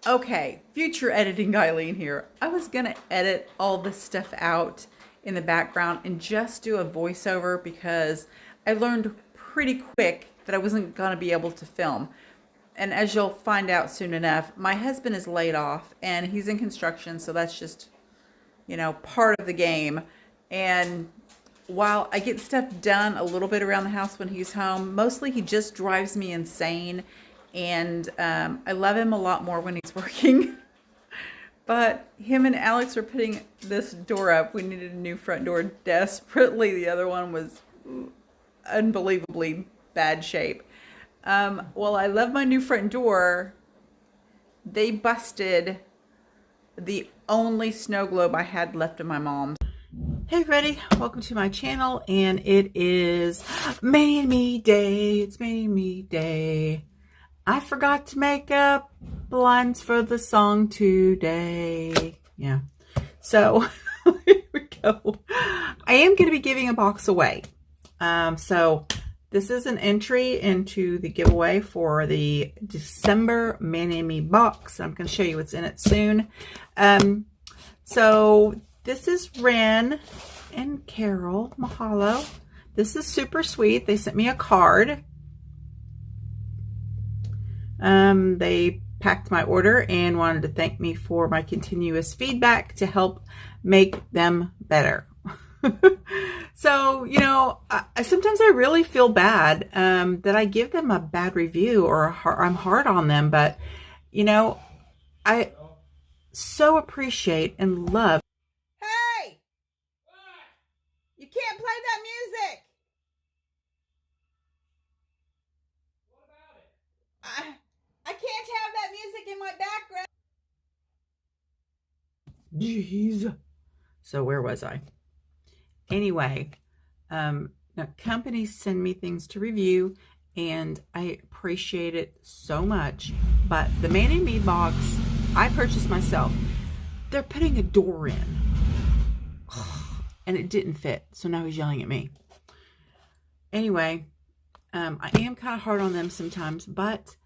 Okay, future editing Eileen here. I was gonna edit all this stuff out in the background and just do a voiceover because I learned pretty quick that I wasn't gonna be able to film. And as you'll find out soon enough, my husband is laid off and he's in construction, so that's just, part of the game. And while I get stuff done a little bit around the house when he's home, mostly he just drives me insane. And I love him a lot more when he's working. But him and Alex are putting this door up. We needed a new front door desperately. The other one was unbelievably bad shape. Well, I love my new front door. They busted the only snow globe I had left of my mom's. Hey everybody, welcome to my channel, and it is Mini-Me Day. It's Mini-Me Day. I forgot to make up lines for the song today. Yeah, so here we go. I am going to be giving a box away. So this is an entry into the giveaway for the December Mini-Me box. I'm going to show you what's in it soon. So this is Ren and Carol. Mahalo. This is super sweet. They sent me a card. They packed my order and wanted to thank me for my continuous feedback to help make them better. So, sometimes I really feel bad that I give them a bad review or I'm hard on them, but, I so appreciate and love. Hey! You can't play that music! What about it? I can't have that music in my background. Jeez. So where was I? Anyway, now companies send me things to review, and I appreciate it so much. But the Mini-Me box I purchased myself. They're putting a door in, and it didn't fit. So now he's yelling at me. Anyway, I am kind of hard on them sometimes, but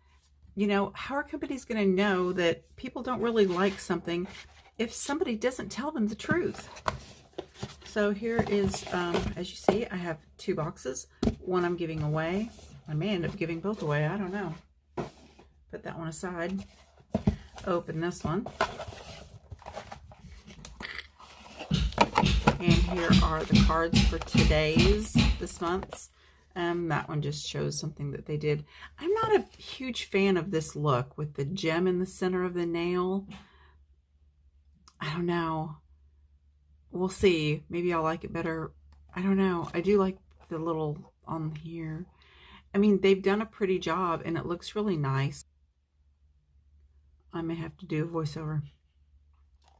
how are companies going to know that people don't really like something if somebody doesn't tell them the truth? So here is, as you see, I have two boxes. One I'm giving away. I may end up giving both away. I don't know. Put that one aside. Open this one. And here are the cards for this month's. That one just shows something that they did. I'm not a huge fan of this look with the gem in the center of the nail. I don't know. We'll see. Maybe I'll like it better. I don't know. I do like the little on here. I mean, they've done a pretty job and it looks really nice. I may have to do a voiceover.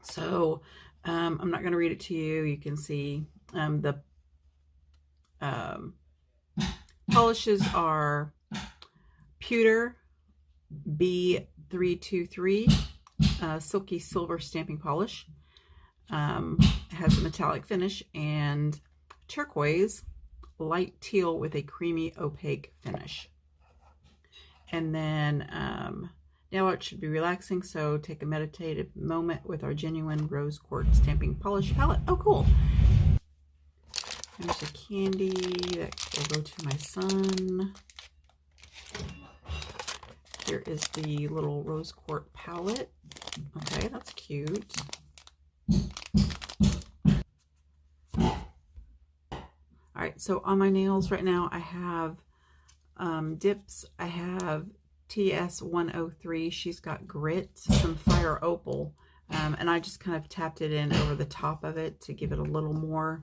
So, I'm not going to read it to you. You can see the polishes are Pewter B323 Silky Silver Stamping Polish. It has a metallic finish, and turquoise light teal with a creamy opaque finish. And then nail art should be relaxing, so take a meditative moment with our genuine rose quartz stamping polish palette. Oh, cool. There's a candy that will go to my son. Here is the little rose quartz palette. Okay, that's cute. All right, so on my nails right now, I have dips. I have TS103. She's got grit, some fire opal, and I just kind of tapped it in over the top of it to give it a little more.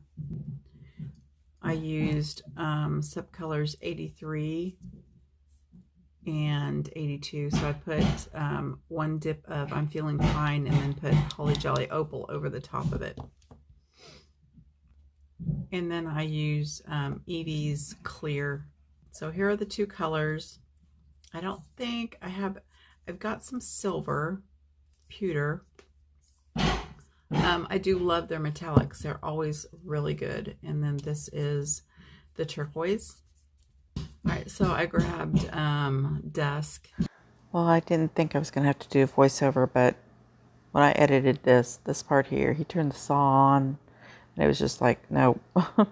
I used subcolors 83 and 82. So I put one dip of I'm Feeling Fine and then put Holly Jolly Opal over the top of it. And then I use Evie's Clear. So here are the two colors. I don't think I've got some silver, pewter. I do love their metallics. They're always really good. And then this is the turquoise. All right, so I grabbed Dusk. Well, I didn't think I was going to have to do a voiceover, but when I edited this part here, he turned the saw on, and it was just like, no. All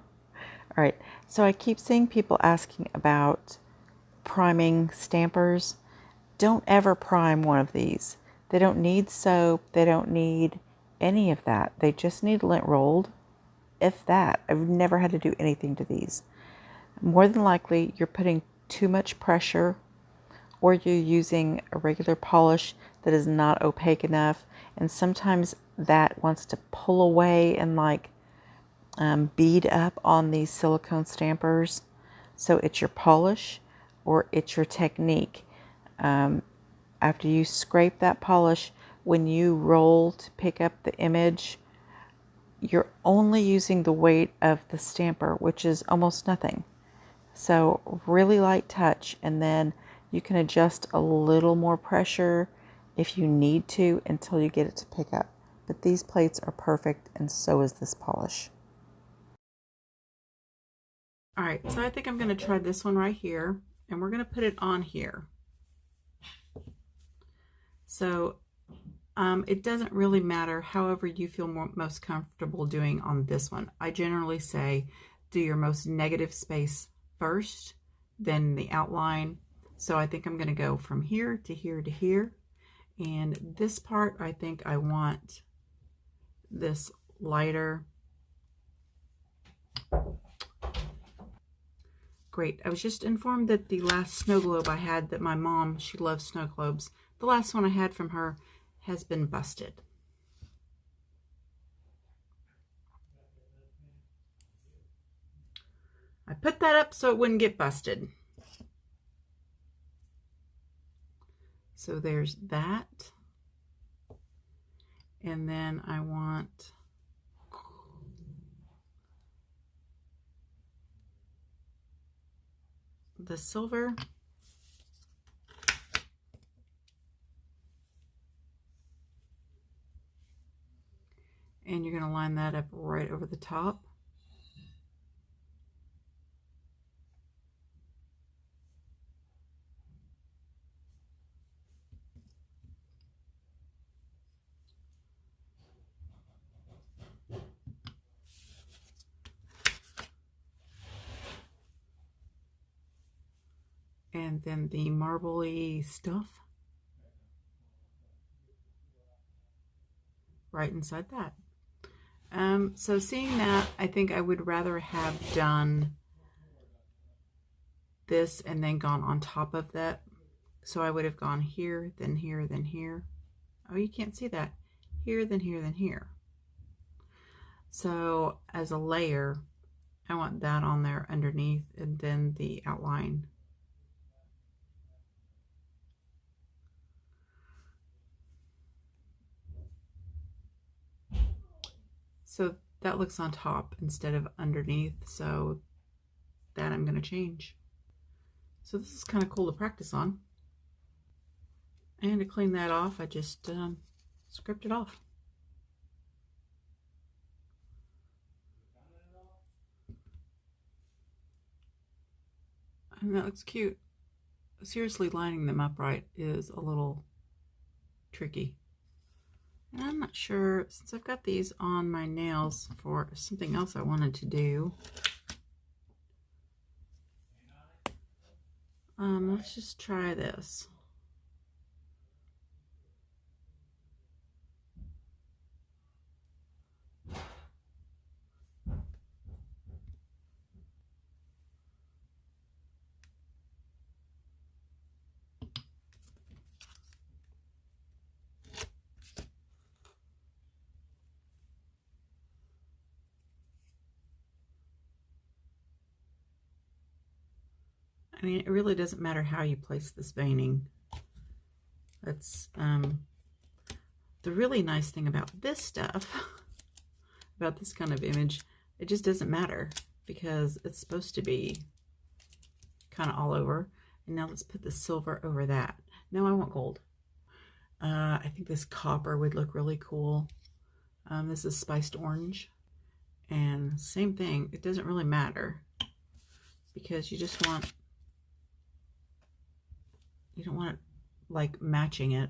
right, so I keep seeing people asking about priming stampers. Don't ever prime one of these. They don't need soap. They don't need any of that. They just need lint rolled, if that. I've never had to do anything to these. More than likely, you're putting too much pressure, or you're using a regular polish that is not opaque enough, and sometimes that wants to pull away and like bead up on these silicone stampers. So it's your polish or it's your technique. After you scrape that polish, when you roll to pick up the image, you're only using the weight of the stamper, which is almost nothing. So really light touch, and then you can adjust a little more pressure if you need to until you get it to pick up. But these plates are perfect, and so is this polish. All right, so I think I'm going to try this one right here, and we're going to put it on here. So it doesn't really matter, however you feel most comfortable doing on this one. I generally say do your most negative space first, then the outline. So I think I'm going to go from here to here to here. And this part, I think I want this lighter. Great. I was just informed that the last snow globe I had, that my mom, she loves snow globes, the last one I had from her has been busted. I put that up so it wouldn't get busted. So there's that. And then I want the silver. And you're going to line that up right over the top. And then the marbly stuff right inside that. So seeing that, I think I would rather have done this and then gone on top of that. So I would have gone here, then here, then here. Oh, you can't see that. Here, then here, then here. So as a layer, I want that on there underneath, and then the outline. So that looks on top instead of underneath, so that I'm going to change. So this is kind of cool to practice on. And to clean that off, I just script it off. And that looks cute. Seriously, lining them up right is a little tricky. And I'm not sure, since I've got these on my nails for something else I wanted to do. Let's just try this. I mean, it really doesn't matter how you place this veining. That's the really nice thing about this stuff, about this kind of image, it just doesn't matter because it's supposed to be kind of all over. And now let's put the silver over that. No, I want gold. I think this copper would look really cool. This is spiced orange. And same thing, it doesn't really matter because you just want, you don't want it like matching it.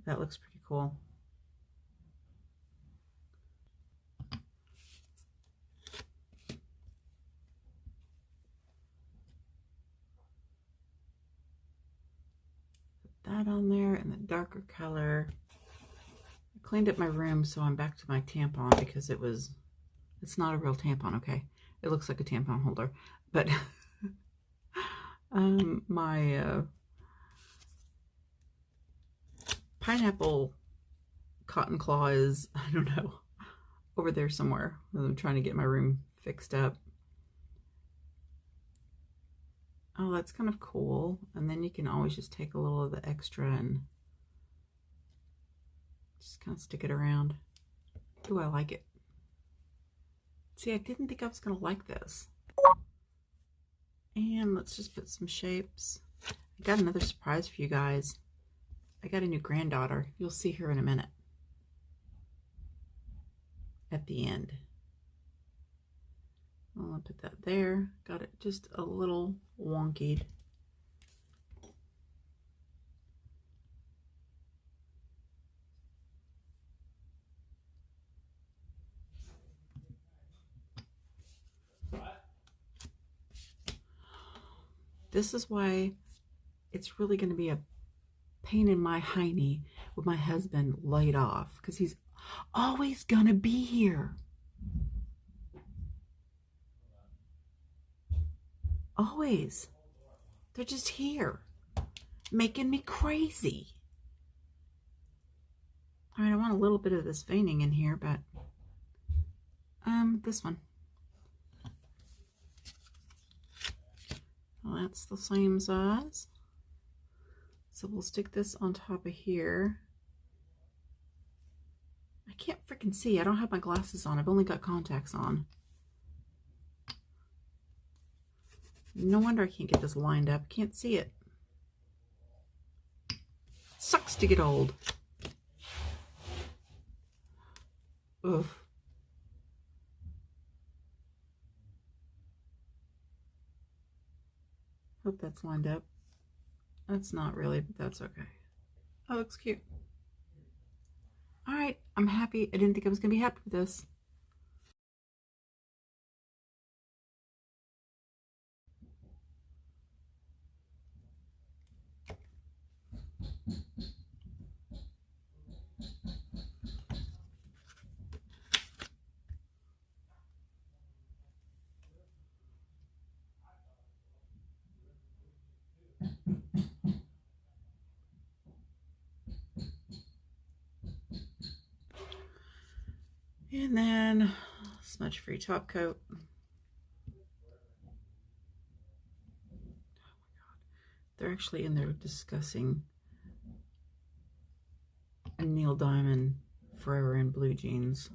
That looks pretty cool. Put that on there in the darker color. I cleaned up my room, so I'm back to my tampon because it's not a real tampon, okay? It looks like a tampon holder, but my pineapple cotton claw is, I don't know, over there somewhere. I'm trying to get my room fixed up. Oh, that's kind of cool. And then you can always just take a little of the extra and just kind of stick it around. Ooh, I like it. See, I didn't think I was gonna like this. And let's just put some shapes. I got another surprise for you guys. I got a new granddaughter. You'll see her in a minute. At the end. I'll put that there. Got it just a little wonky. This is why it's really going to be a pain in my hiney with my husband laid off, because he's always going to be here. Always. They're just here, making me crazy. All right, I want a little bit of this veining in here, but this one. Well, that's the same size. So we'll stick this on top of here. I can't freaking see. I don't have my glasses on. I've only got contacts on. No wonder I can't get this lined up. Can't see it. Sucks to get old. Ugh. Hope that's lined up. That's not really, but that's okay. Oh, looks cute. All right, I'm happy. I didn't think I was going to be happy with this. And then smudge free top coat. Oh my god. They're actually in there discussing a Neil Diamond Forever in Blue Jeans.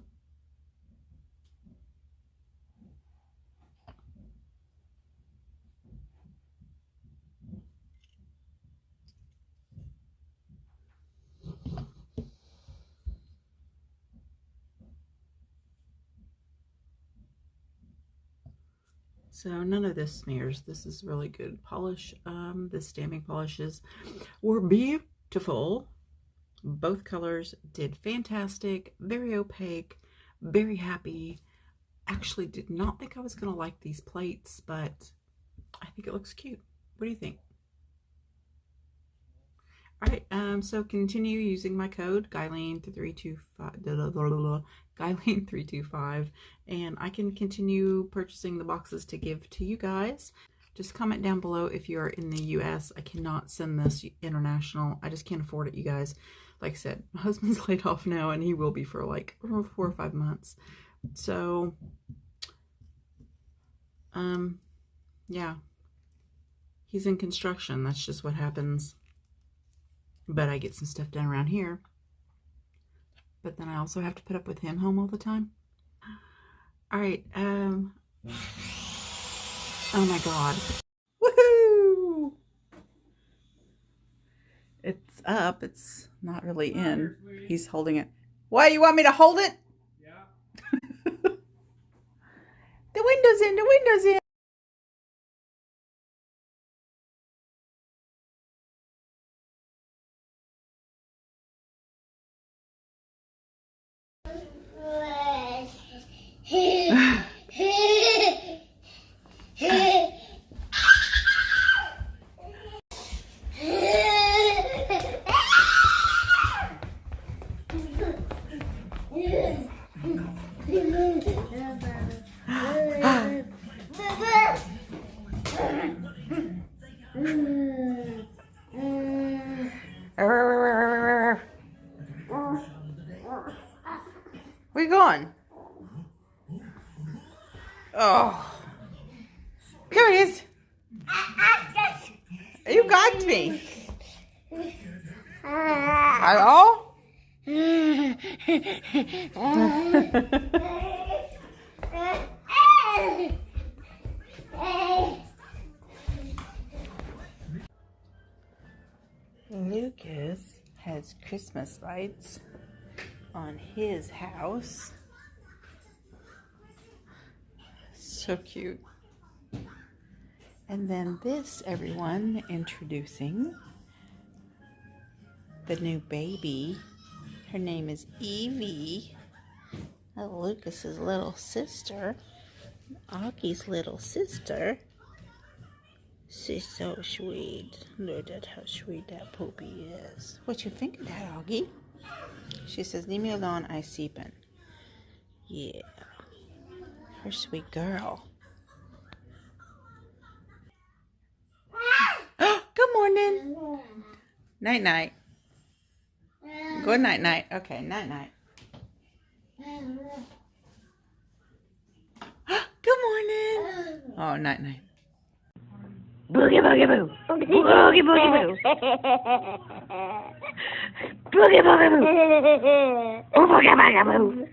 So none of this smears. This is really good polish. The stamping polishes were beautiful. Both colors did fantastic. Very opaque. Very happy. Actually did not think I was going to like these plates, but I think it looks cute. What do you think? All right, so continue using my code Guyline325, and I can continue purchasing the boxes to give to you guys. Just comment down below if you are in the US. I cannot send this international. I just can't afford it, you guys. Like I said, my husband's laid off now, and he will be for like 4 or 5 months. So, yeah, he's in construction. That's just what happens. But I get some stuff done around here. But then I also have to put up with him home all the time. All right. Oh my god. Woohoo! It's up. It's not really in. He's holding it. What, you want me to hold it? Yeah. The window's in, the window's in. Where you going? Oh. There he is. You got me. Hello? Lucas has Christmas lights on his house. So cute. And then this, everyone, introducing the new baby. Her name is Evie. Lucas's little sister. Augie's little sister. She's so sweet. Look at how sweet that poopy is. What you think of that, Augie? She says, leave me alone, I sleepin'. Yeah. Her sweet girl. Good morning. Night-night. Good night-night. Okay, night-night. Good morning. Oh, night-night. Boogie boogie boo. Boogie boogie boo. Boogie boogie boo. Boogie boogie boo.